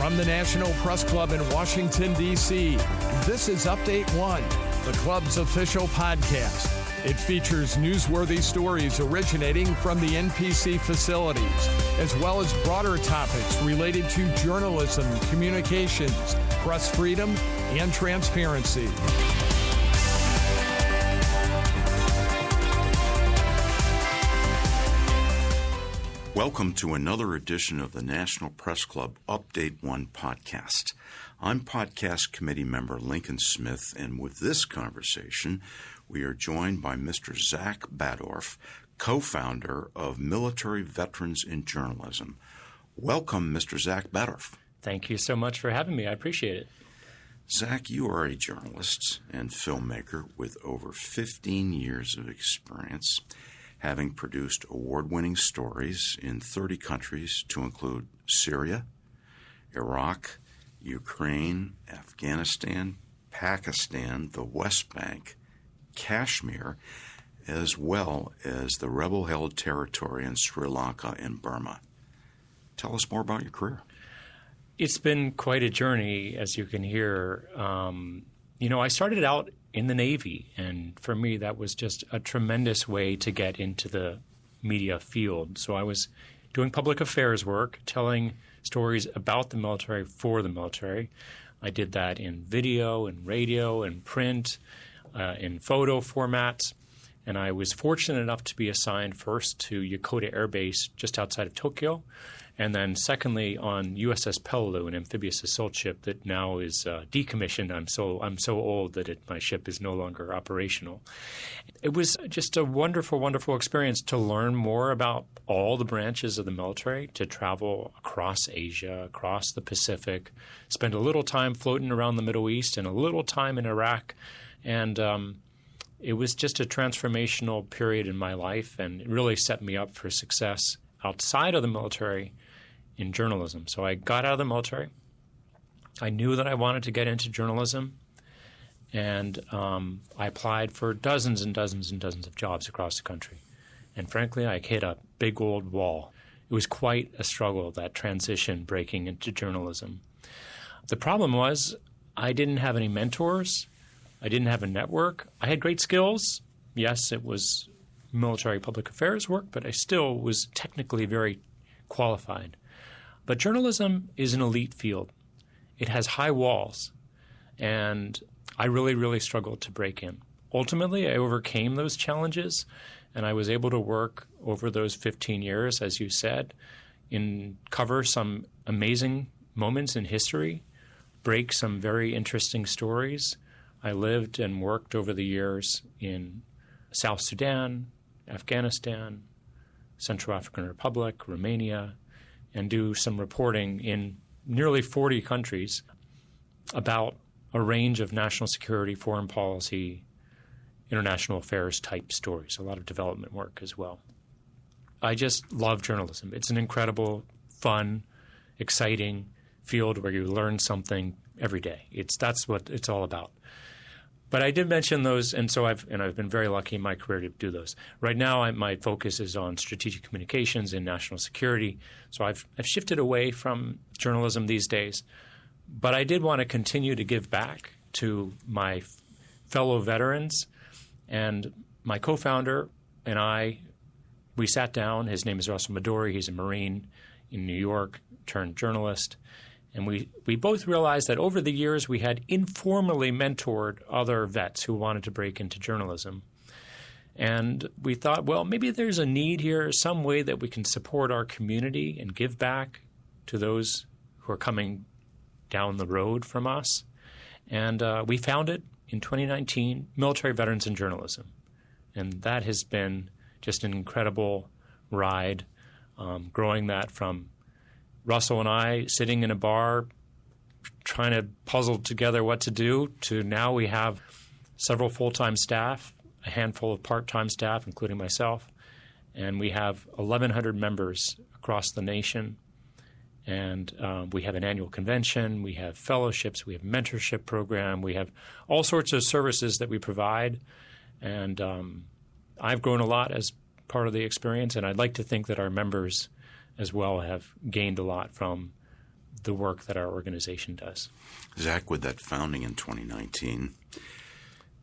From the National Press Club in Washington, D.C., this is Update One, the club's official podcast. It features newsworthy stories originating from the NPC facilities, as well as broader topics related to journalism, communications, press freedom, and transparency. Welcome to another edition of the National Press Club Update One podcast. I'm podcast committee member Lincoln Smith, and with this conversation, we are joined by Mr. Zach Baddorf, co-founder of Military Veterans in Journalism. Welcome, Mr. Zach Baddorf. Thank you so much for having me. I appreciate it. Zach, you are a journalist and filmmaker with over 15 years of experience, having produced award-winning stories in 30 countries to include Syria, Iraq, Ukraine, Afghanistan, Pakistan, the West Bank, Kashmir, as well as the rebel-held territory in Sri Lanka and Burma. Tell us more about your career. It's been quite a journey, as you can hear. I started out in the Navy, and for me, that was just a tremendous way to get into the media field. So I was doing public affairs work, telling stories about the military for the military. I did that in video and radio and print, in photo formats. And I was fortunate enough to be assigned first to Yokota Air Base just outside of Tokyo, and then secondly on USS Peleliu, an amphibious assault ship that now is decommissioned. I'm so old that my ship is no longer operational. It was just a wonderful, wonderful experience to learn more about all the branches of the military, to travel across Asia, across the Pacific, spend a little time floating around the Middle East and a little time in Iraq. And it was just a transformational period in my life, and it really set me up for success outside of the military in journalism. So I got out of the military. I knew that I wanted to get into journalism, and I applied for dozens and dozens and dozens of jobs across the country. And frankly, I hit a big old wall. It was quite a struggle, that transition breaking into journalism. The problem was I didn't have any mentors. I didn't have a network. I had great skills. Yes, it was military public affairs work, but I still was technically very qualified. But journalism is an elite field. It has high walls, and I really, really struggled to break in. Ultimately, I overcame those challenges, and I was able to work over those 15 years, as you said, cover some amazing moments in history, break some very interesting stories. I lived and worked over the years in South Sudan, Afghanistan, Central African Republic, Romania, and do some reporting in nearly 40 countries about a range of national security, foreign policy, international affairs type stories, a lot of development work as well. I just love journalism. It's an incredible, fun, exciting field where you learn something every day. That's what it's all about. But I did mention those, and so I've been very lucky in my career to do those. Right now, my focus is on strategic communications and national security. So I've shifted away from journalism these days. But I did want to continue to give back to my fellow veterans. And my co-founder and I, we sat down. His name is Russell Midori. He's a Marine in New York, turned journalist. And we both realized that over the years we had informally mentored other vets who wanted to break into journalism. And we thought, well, maybe there's a need here, some way that we can support our community and give back to those who are coming down the road from us. And we founded in 2019 Military Veterans in Journalism. And that has been just an incredible ride, growing that from Russell and I sitting in a bar trying to puzzle together what to do to now we have several full-time staff, a handful of part-time staff, including myself, and we have 1,100 members across the nation. And we have an annual convention, we have fellowships, we have a mentorship program, we have all sorts of services that we provide. And I've grown a lot as part of the experience, and I'd like to think that our members as well have gained a lot from the work that our organization does. Zach, with that founding in 2019,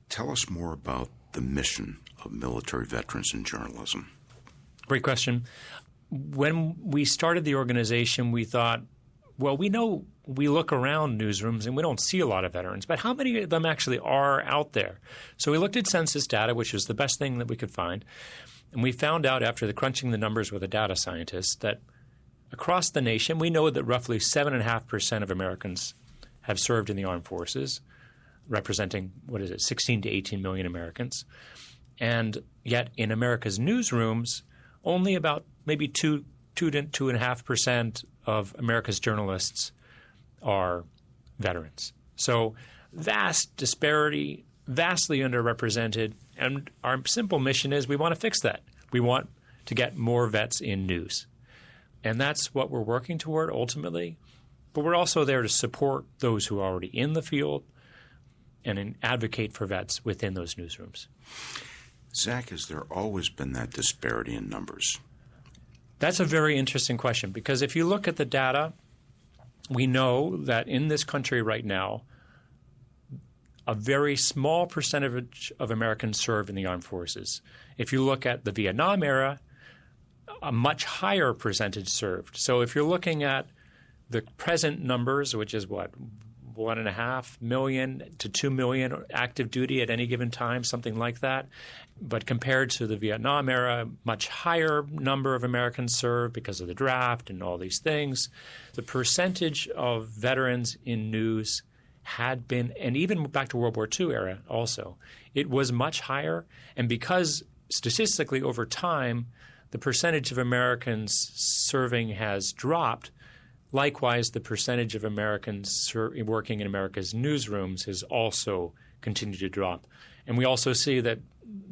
tell us more about the mission of military veterans in journalism. Great question. When we started the organization, we thought, well, we know we look around newsrooms and we don't see a lot of veterans, but how many of them actually are out there? So we looked at census data, which was the best thing that we could find, and we found out after crunching the numbers with a data scientist that across the nation, we know that roughly 7.5% of Americans have served in the armed forces, representing, 16 to 18 million Americans. And yet in America's newsrooms, only about maybe 2 to 2.5% of America's journalists are veterans. So vast disparity, vastly underrepresented, and our simple mission is we want to fix that. We want to get more vets in news. And that's what we're working toward ultimately. But we're also there to support those who are already in the field and advocate for vets within those newsrooms. Zach, has there always been that disparity in numbers? That's a very interesting question because if you look at the data, we know that in this country right now, a very small percentage of Americans serve in the armed forces. If you look at the Vietnam era, a much higher percentage served. So if you're looking at the present numbers, which is 1.5 million to 2 million active duty at any given time, something like that. But compared to the Vietnam era, much higher number of Americans served because of the draft and all these things. The percentage of veterans in news had been, and even back to World War II era also, it was much higher. And because statistically over time, the percentage of Americans serving has dropped, likewise, the percentage of Americans working in America's newsrooms has also continued to drop. And we also see that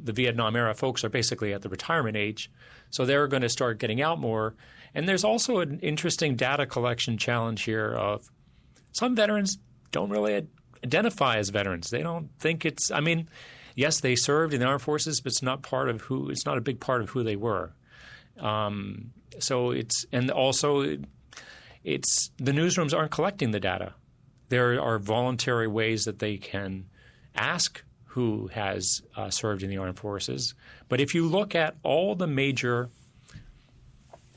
the Vietnam-era folks are basically at the retirement age, so they're going to start getting out more. And there's also an interesting data collection challenge here of some veterans don't really identify as veterans. They don't think it's – I mean, yes, they served in the armed forces, but it's not a big part of who they were. So it's – and also – the newsrooms aren't collecting the data. There are voluntary ways that they can ask who has served in the armed forces. But if you look at all the major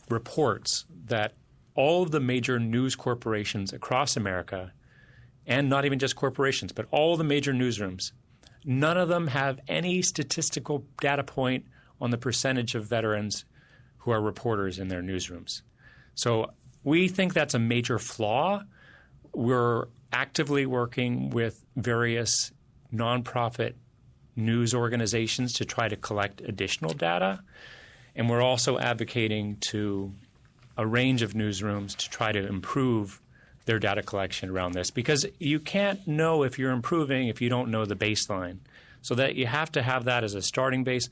reports that all of the major news corporations across America, and not even just corporations, but all the major newsrooms, none of them have any statistical data point on the percentage of veterans who are reporters in their newsrooms. So we think that's a major flaw. We're actively working with various nonprofit news organizations to try to collect additional data. And we're also advocating to a range of newsrooms to try to improve their data collection around this. Because you can't know if you're improving if you don't know the baseline. So that you have to have that as a starting base.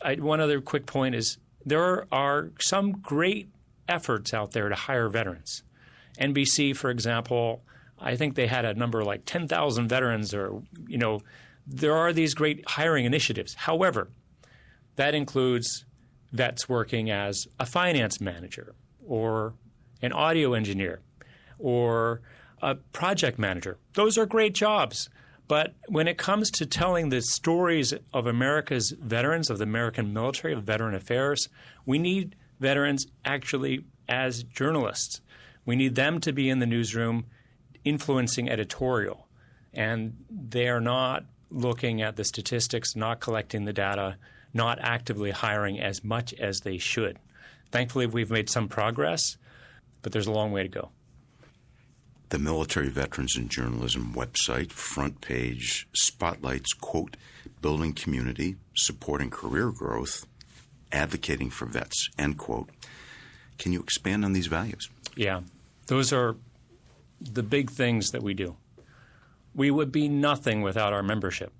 One other quick point is there are some great efforts out there to hire veterans. NBC, for example, I think they had a number like 10,000 veterans or, there are these great hiring initiatives. However, that includes vets working as a finance manager or an audio engineer or a project manager. Those are great jobs. But when it comes to telling the stories of America's veterans, of the American military, of veteran affairs, we need veterans actually as journalists. We need them to be in the newsroom influencing editorial. And they are not looking at the statistics, not collecting the data, not actively hiring as much as they should. Thankfully, we've made some progress, but there's a long way to go. The Military Veterans in Journalism website, front page, spotlights, quote, building community, supporting career growth, advocating for vets, end quote. Can you expand on these values? Yeah. Those are the big things that we do. We would be nothing without our membership.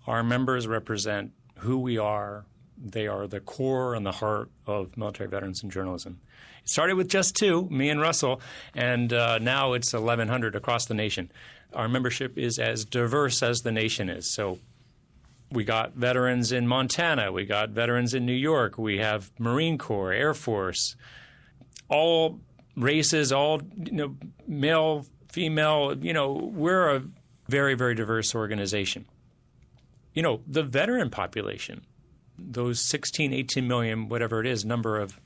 Our members represent who we are. They are the core and the heart of Military Veterans in Journalism. It started with just 2, me and Russell, and now it's 1,100 across the nation. Our membership is as diverse as the nation is. So we got veterans in Montana. We got veterans in New York. We have Marine Corps, Air Force, all races, all male, female. We're a very, very diverse organization. The veteran population, those 16, 18 million, whatever it is, number of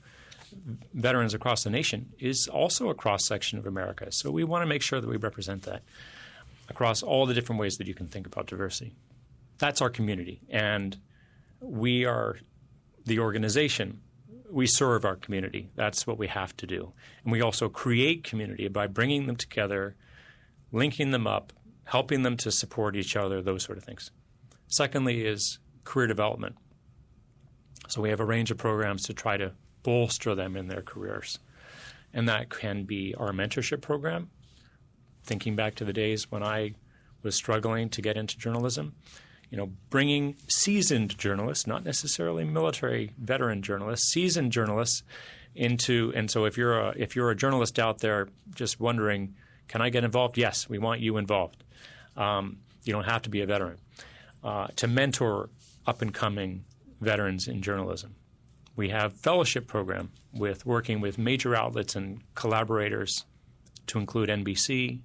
veterans across the nation is also a cross-section of America. So we want to make sure that we represent that across all the different ways that you can think about diversity. That's our community. And we are the organization. We serve our community. That's what we have to do. And we also create community by bringing them together, linking them up, helping them to support each other, those sort of things. Secondly is career development. So we have a range of programs to try to bolster them in their careers. And that can be our mentorship program, thinking back to the days when I was struggling to get into journalism, bringing seasoned journalists, not necessarily military veteran journalists, seasoned journalists into. And so if you're a journalist out there just wondering, can I get involved? Yes, we want you involved. You don't have to be a veteran. To mentor up-and-coming veterans in journalism. We have fellowship program working with major outlets and collaborators to include NBC,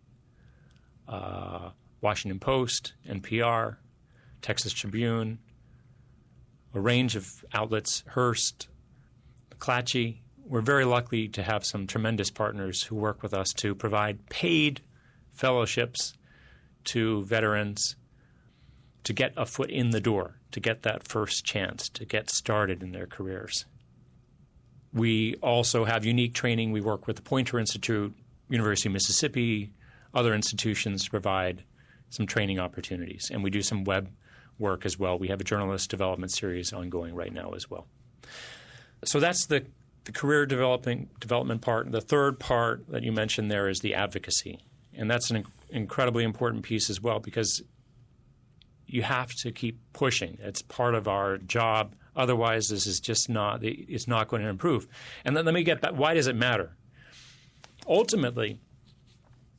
Washington Post, NPR, Texas Tribune, a range of outlets, Hearst, McClatchy. We're very lucky to have some tremendous partners who work with us to provide paid fellowships to veterans to get a foot in the door, to get that first chance, to get started in their careers. We also have unique training. We work with the Poynter Institute, University of Mississippi, other institutions to provide some training opportunities. And we do some web work as well. We have a journalist development series ongoing right now as well. So that's the career development part. The third part that you mentioned there is the advocacy. And that's an incredibly important piece as well because you have to keep pushing. It's part of our job. Otherwise, this is just it's not going to improve. And then let me get back. Why does it matter? Ultimately,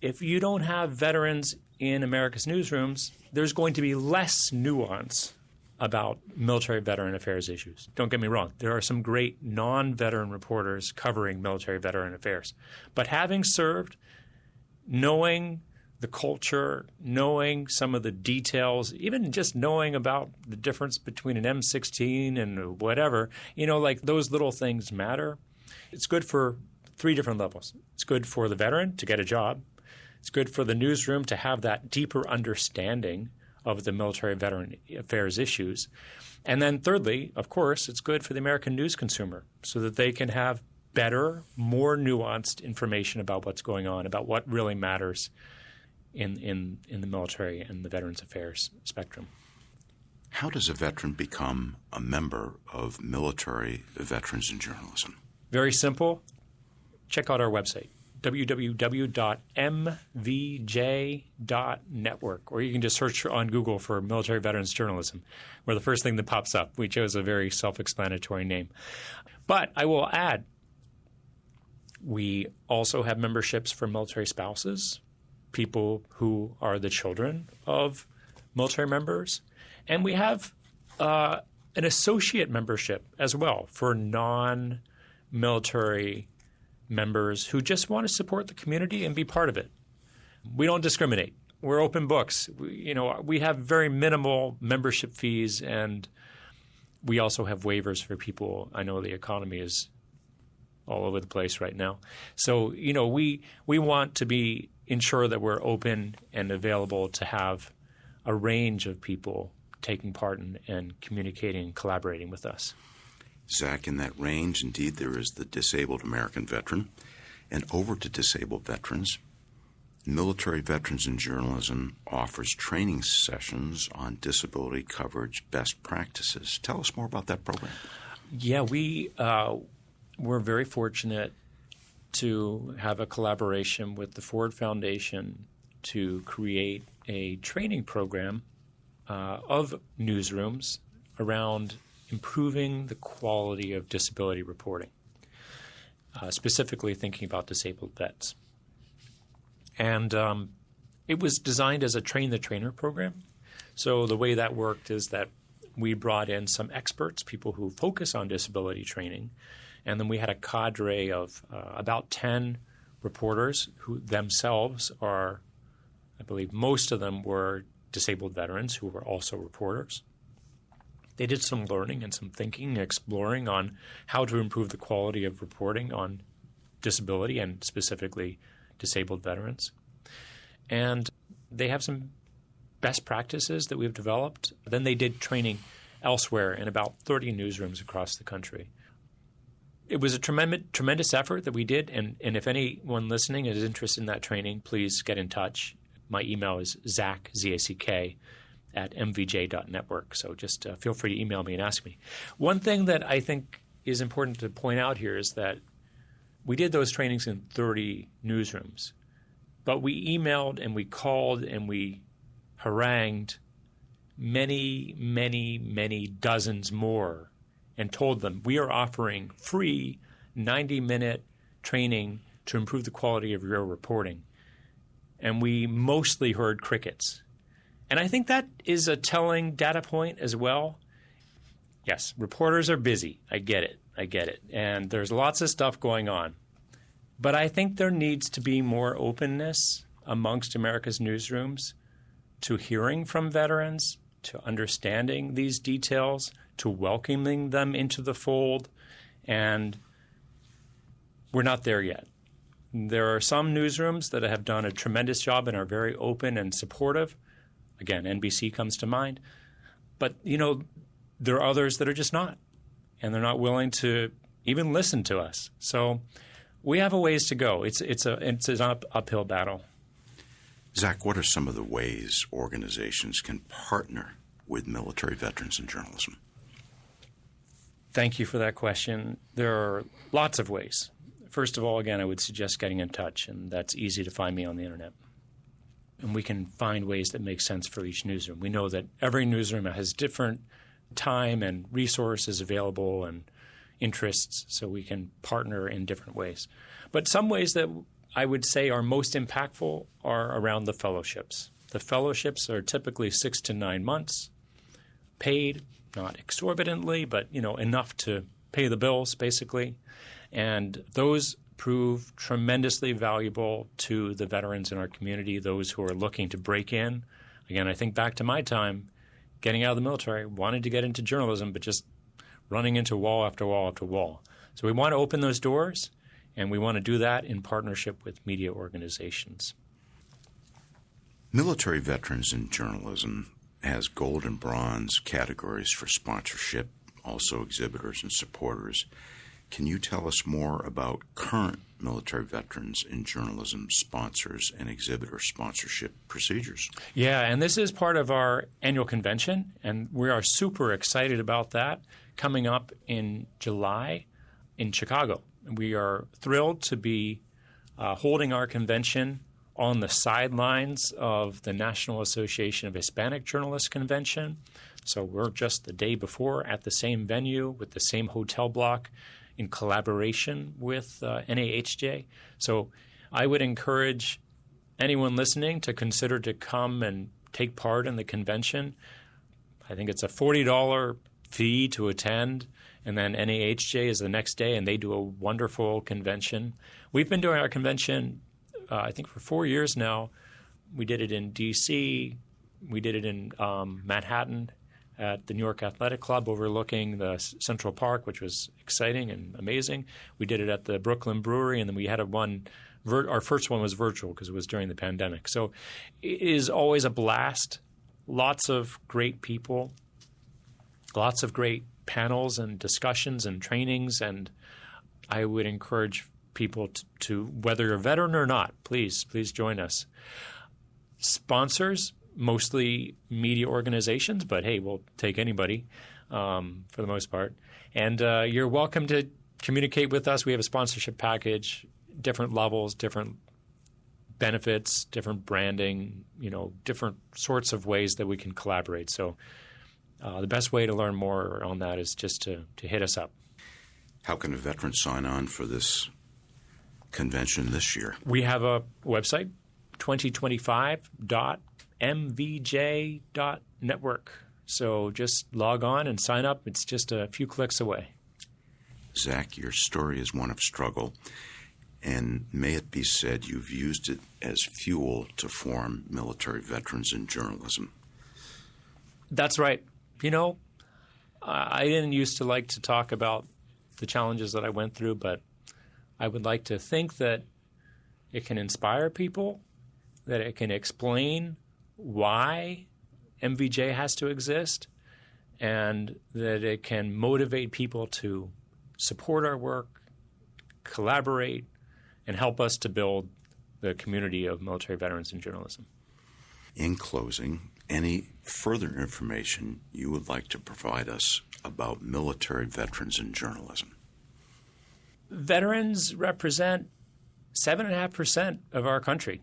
if you don't have veterans in America's newsrooms, there's going to be less nuance about military veteran affairs issues. Don't get me wrong. There are some great non-veteran reporters covering military veteran affairs. But having served, knowing the culture, knowing some of the details, even just knowing about the difference between an M16 and whatever, those little things matter. It's good for three different levels. It's good for the veteran to get a job. It's good for the newsroom to have that deeper understanding of the military veteran affairs issues. And then thirdly, of course, it's good for the American news consumer so that they can have better, more nuanced information about what's going on, about what really matters in the military and the Veterans Affairs spectrum. How does a veteran become a member of military veterans in journalism? Very simple. Check out our website, www.mvj.network, or you can just search on Google for military veterans journalism. We're the first thing that pops up. We chose a very self-explanatory name. But I will add, we also have memberships for military spouses, people who are the children of military members. And we have an associate membership as well for non-military members who just want to support the community and be part of it. We don't discriminate. We're open books. We have very minimal membership fees, and we also have waivers for people. I know the economy is all over the place right now. So, we want to ensure that we're open and available to have a range of people taking part in and communicating and collaborating with us. Zach, in that range, indeed, there is the disabled American veteran. And over to disabled veterans, Military Veterans in Journalism offers training sessions on disability coverage best practices. Tell us more about that program. Yeah, we're very fortunate to have a collaboration with the Ford Foundation to create a training program of newsrooms around improving the quality of disability reporting, specifically thinking about disabled vets. And it was designed as a train-the-trainer program. So the way that worked is that we brought in some experts, people who focus on disability training, and then we had a cadre of about 10 reporters who themselves are, I believe most of them were disabled veterans who were also reporters. They did some learning and some thinking, exploring on how to improve the quality of reporting on disability and specifically disabled veterans. And they have some best practices that we've developed. Then they did training elsewhere in about 30 newsrooms across the country. It was a tremendous effort that we did, and if anyone listening is interested in that training, please get in touch. My email is Zach, Z-A-C-K, at mvj.network. So just feel free to email me and ask me. One thing that I think is important to point out here is that we did those trainings in 30 newsrooms, but we emailed and we called and we harangued many, many, many dozens more and told them we are offering free 90-minute training to improve the quality of your reporting. And we mostly heard crickets. And I think that is a telling data point as well. Yes, reporters are busy. I get it. And there's lots of stuff going on. But I think there needs to be more openness amongst America's newsrooms to hearing from veterans, to understanding these details, to welcoming them into the fold. And we're not there yet. There are some newsrooms that have done a tremendous job and are very open and supportive. Again, NBC comes to mind. But, there are others that are just not. And they're not willing to even listen to us. So we have a ways to go. It's an uphill battle. Zach, what are some of the ways organizations can partner with military veterans in journalism? Thank you for that question. There are lots of ways. First of all, again, I would suggest getting in touch, and that's easy to find me on the internet. And we can find ways that make sense for each newsroom. We know that every newsroom has different time and resources available and interests, so we can partner in different ways. But some ways that I would say are most impactful are around the fellowships. The fellowships are typically 6 to 9 months, paid, not exorbitantly, but enough to pay the bills, basically. And those prove tremendously valuable to the veterans in our community, those who are looking to break in. Again, I think back to my time, getting out of the military, wanted to get into journalism, but just running into wall after wall after wall. So we want to open those doors, and we want to do that in partnership with media organizations. Military Veterans in Journalism has gold and bronze categories for sponsorship, also exhibitors and supporters. Can you tell us more about current military veterans in journalism sponsors and exhibitor sponsorship procedures? Yeah, and this is part of our annual convention, and we are super excited about that coming up in July in Chicago. We are thrilled to be holding our convention on the sidelines of the National Association of Hispanic Journalists Convention. So we're just the day before at the same venue with the same hotel block in collaboration with NAHJ. So I would encourage anyone listening to consider to come and take part in the convention. I think it's a $40 fee to attend, and then NAHJ is the next day, and they do a wonderful convention. We've been doing our convention, I think, for 4 years now. We did it in D.C. We did it in Manhattan at the New York Athletic Club overlooking the Central Park, which was exciting and amazing. We did it at the Brooklyn Brewery, and then we had our first one was virtual because it was during the pandemic. So it is always a blast. Lots of great people, lots of great panels and discussions and trainings, and I would encourage people to whether you're a veteran or not, please join us. Sponsors, mostly media organizations, but hey, we'll take anybody for the most part. And you're welcome to communicate with us. We have a sponsorship package, different levels, different benefits, different branding, different sorts of ways that we can collaborate. So the best way to learn more on that is just to hit us up. How can a veteran sign on for this convention this year? We have a website, 2025.mvj.network. So just log on and sign up. It's just a few clicks away. Zach, your story is one of struggle, and may it be said you've used it as fuel to form military veterans in journalism. That's right. I didn't used to like to talk about the challenges that I went through, but I would like to think that it can inspire people, that it can explain why MVJ has to exist, and that it can motivate people to support our work, collaborate, and help us to build the community of military veterans in journalism. In closing, any further information you would like to provide us about military veterans in journalism? Veterans represent 7.5% of our country.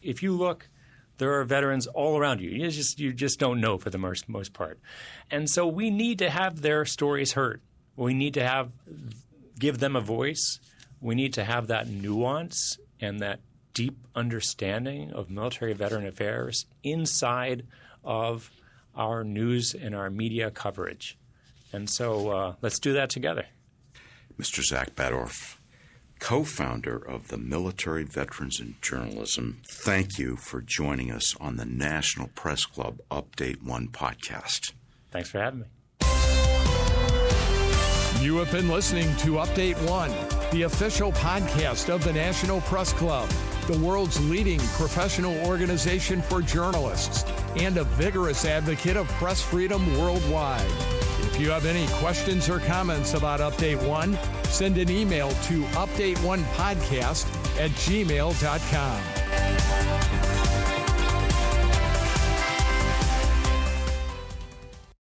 If you look, there are veterans all around you. You just don't know for the most part. And so we need to have their stories heard. We need to give them a voice. We need to have that nuance and that deep understanding of military veteran affairs inside of our news and our media coverage. And so let's do that together. Mr. Zach Baddorf, co-founder of the Military Veterans in Journalism, thank you for joining us on the National Press Club Update 1 podcast. Thanks for having me. You have been listening to Update 1, the official podcast of the National Press Club, the world's leading professional organization for journalists and a vigorous advocate of press freedom worldwide. If you have any questions or comments about Update 1, send an email to update1podcast@gmail.com.